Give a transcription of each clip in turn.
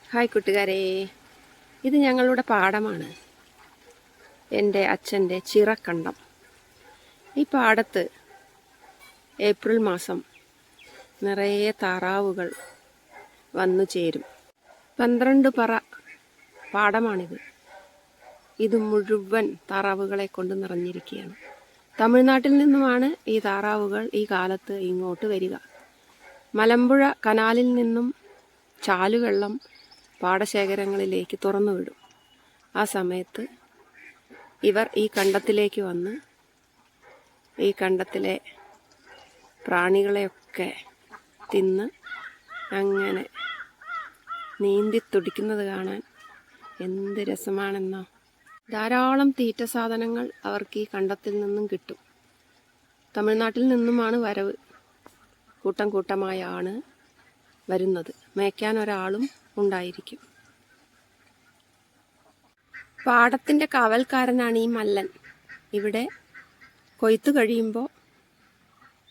Hi കൂട്ടുകാരെ, ഇത് ഞങ്ങളുടെ പാടമാണ്. എൻ്റെ അച്ഛൻ്റെ ചിറക്കണ്ടം. ഈ പാടത്ത് ഏപ്രിൽ മാസം നിറയെ താറാവുകൾ വന്നു ചേരും. 12 പറ പാടമാണിത്. ഇത് മുഴുവൻ താറാവുകളെ കൊണ്ട് നിറഞ്ഞിരിക്കുകയാണ്. തമിഴ്നാട്ടിൽ നിന്നുമാണ് ഈ താറാവുകൾ ഈ കാലത്ത് ഇങ്ങോട്ട് വരിക. മലമ്പുഴ കനാലിൽ നിന്നും ചാലുവെള്ളം പാടശേഖരങ്ങളിലേക്ക് തുറന്നുവിടും. ആ സമയത്ത് ഇവർ ഈ കണ്ടത്തിലേക്ക് വന്ന് ഈ കണ്ടത്തിലെ പ്രാണികളെയൊക്കെ തിന്ന് അങ്ങനെ നീന്തി തുടിക്കുന്നത് കാണാൻ എന്ത് രസമാണെന്നോ. ധാരാളം തീറ്റ സാധനങ്ങൾ അവർക്ക് ഈ കണ്ടത്തിൽ നിന്നും കിട്ടും. തമിഴ്നാട്ടിൽ നിന്നുമാണ് വരവ്. കൂട്ടം കൂട്ടമായാണ് വരുന്നത്. മേയ്ക്കാൻ ഒരാളും ഉണ്ടായിരിക്കും. പാടത്തിൻ്റെ കാവൽക്കാരനാണ് ഈ മല്ലൻ. ഇവിടെ കൊയ്ത്ത് കഴിയുമ്പോൾ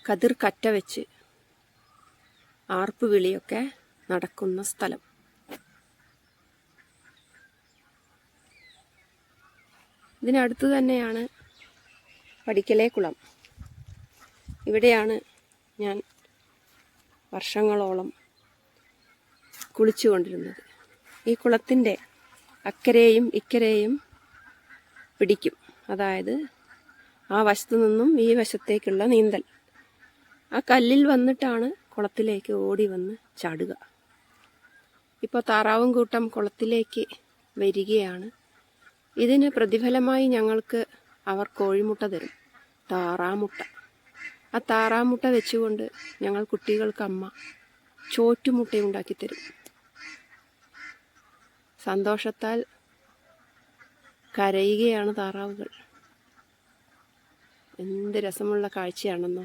കതിർ കറ്റ വെച്ച് ആർപ്പ് വിളിയൊക്കെ നടക്കുന്ന സ്ഥലം. ഇതിനടുത്ത് തന്നെയാണ് പടിക്കലെ കുളം. ഇവിടെയാണ് ഞാൻ വർഷങ്ങളോളം കുളിച്ചുകൊണ്ടിരുന്നത്. ഈ കുളത്തിൻ്റെ അക്കരെയും ഇക്കരെയും പിടിക്കും. അതായത് ആ വശത്തു നിന്നും ഈ വശത്തേക്കുള്ള നീന്തൽ. ആ കല്ലിൽ വന്നിട്ടാണ് കുളത്തിലേക്ക് ഓടി വന്ന് ചാടുക. ഇപ്പോൾ താറാവും കൂട്ടം കുളത്തിലേക്ക് വരികയാണ്. ഇതിന് പ്രതിഫലമായി ഞങ്ങൾക്ക് അവർ കോഴിമുട്ട തരും, താറാമുട്ട. ആ താറാമുട്ട വെച്ചുകൊണ്ട് ഞങ്ങൾ കുട്ടികൾക്ക് അമ്മ ചോറ്റുമുട്ടയുണ്ടാക്കി തരും. സന്തോഷത്താൽ കരയുകയാണ് താറാവുകൾ. എന്ത് രസമുള്ള കാഴ്ചയാണെന്നോ.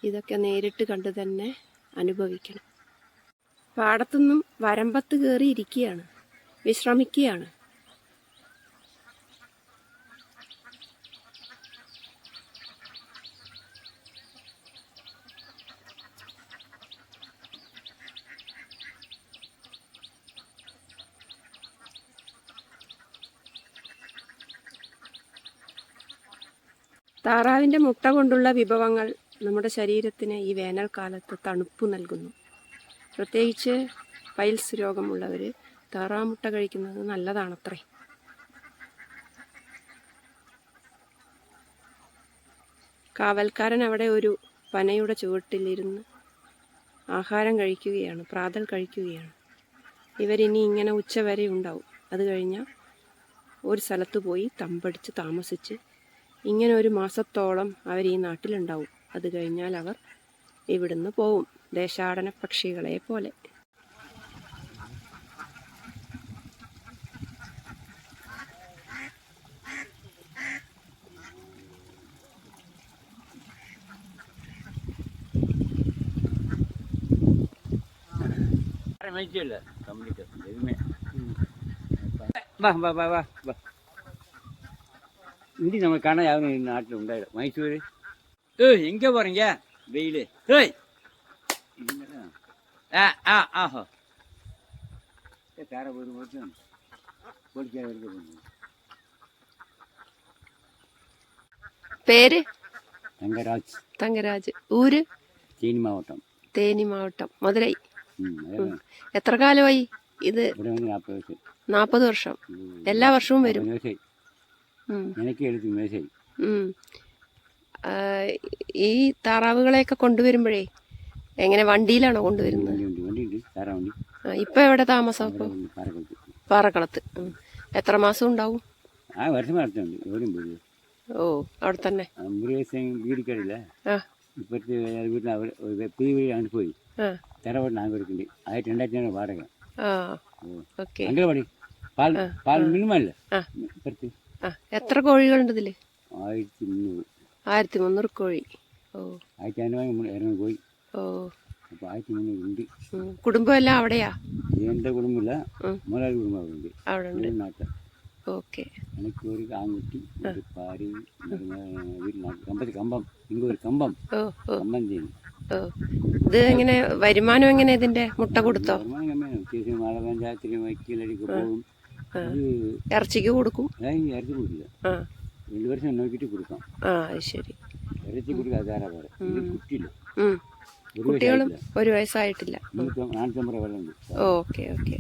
ഇതൊക്കെ നേരിട്ട് കണ്ട് തന്നെ അനുഭവിക്കണം. പാടത്തുനിന്നും വരമ്പത്ത് കയറി ഇരിക്കുകയാണ്, വിശ്രമിക്കുകയാണ്. താറാവിൻ്റെ മുട്ട കൊണ്ടുള്ള വിഭവങ്ങൾ നമ്മുടെ ശരീരത്തിന് ഈ വേനൽക്കാലത്ത് തണുപ്പ് നൽകുന്നു. പ്രത്യേകിച്ച് പൈൽസ് രോഗമുള്ളവർ താറാമുട്ട കഴിക്കുന്നത് നല്ലതാണത്രേ. കാവൽക്കാരൻ അവിടെ ഒരു പനയുടെ ചുവട്ടിലിരുന്ന് ആഹാരം കഴിക്കുകയാണ്, പ്രാതൽ കഴിക്കുകയാണ്. ഇവരിനി ഇങ്ങനെ ഉച്ചവരെ ഉണ്ടാവും. അത് കഴിഞ്ഞാൽ ഒരു സ്ഥലത്ത് പോയി തമ്പടിച്ച് താമസിച്ച് ഇങ്ങനെ 1 മാസത്തോളം അവർ ഈ നാട്ടിലുണ്ടാവും. അത് കഴിഞ്ഞാൽ അവർ ഇവിടുന്ന് പോവും, ദേശാടന പക്ഷികളെ പോലെ. இந்தி நம்ம காண யாரும் நாட்டில் உண்டாயிடும். மைசூர் எங்கே போகிறீங்க? வெயில் ஆஹோ காரை போது மட்டும் பொடிக்காத வரைக்கும் போகணும். പേര് தங்கராஜ். തങ്കരാജ്. ഊര്? தேனி மாவட்டம். തേനി മാവട്ടം, മധുരൈ. എത്ര കാലമായി ഇത്? ഇവിടെ வந்து 40 வருஷம். 40 വർഷം. എല്ലാ വർഷവും വരും. விவசாயி എനിക്ക് എടുത്തു വിവസായി. ഈ താറാവുകളെയൊക്കെ കൊണ്ടുവരുമ്പോഴേ എങ്ങനെ വണ്ടിയിലാണോ കൊണ്ടുവരുന്നത്? വണ്ടിയുണ്ട്, താറാവണ്ടി. ഇപ്പൊ എവിടെ താമസം? ഇപ്പോൾ പാറക്കളത്ത്. എത്ര മാസം ഉണ്ടാവും? വർഷം നടത്തുന്നുണ്ട്. എവിടെയും പോയി. ഓ, അവിടെ തന്നെ. മുരുകേശൻ വീടിക്കടില്ല, ഇപ്പഴത്തെ വീട്ടിൽ അവർ പുതിയ വീട് അങ്ങോട്ട് പോയി. തറവാട് നാങ്ക എടുക്കുന്നുണ്ട്. 1200 വാടക. അങ്കലവാടി പാൽ മിനിമം അല്ലേ ഇപ്പുറത്ത്. എത്ര കോഴികളുണ്ട് ഇതില്? 1300. 1300 കോഴി. ഓ, 1500 പോയി. ഓ, അപ്പൊ 1300 ഉണ്ട്. കുടുംബം എല്ലാം അവിടെയാ? എന്റെ കുടുംബമില്ല, മുതലാളി കുടുംബം അവിടെ ഉണ്ട് നാട്ടിൽ. ഓക്കെ. എനിക്ക് ഒരു ആൺകുട്ടി, ഒരു പാരി, വീട്ടിൽ കമ്പം. ഇങ്ങ ഒരു കമ്പം ചെയ്യുന്നു. ഓ ഇത് എങ്ങനെ വരുമാനം എങ്ങനെ ഇതിന്റെ മുട്ട കൊടുത്തോ? വരുമാനം കമ്മിയാണ്. അത്യാവശ്യം മഴ പഞ്ചായത്തിന് വക്കീലടിക്ക് പോകും. അത് ഇറച്ചിക്ക് കൊടുക്കും? ഇറച്ചി കൊടുക്കില്ല. 2 വർഷം നോക്കിയിട്ട് കൊടുക്കാം. അത് ശരി. ഇറച്ചി കൊടുക്കുക അതാരാ പോലെ. ഇത് കുട്ടിയില്ല. കുട്ടികളും 1 വയസ്സായിട്ടില്ല. 450 വെള്ളം ഉണ്ട്. Okay okay.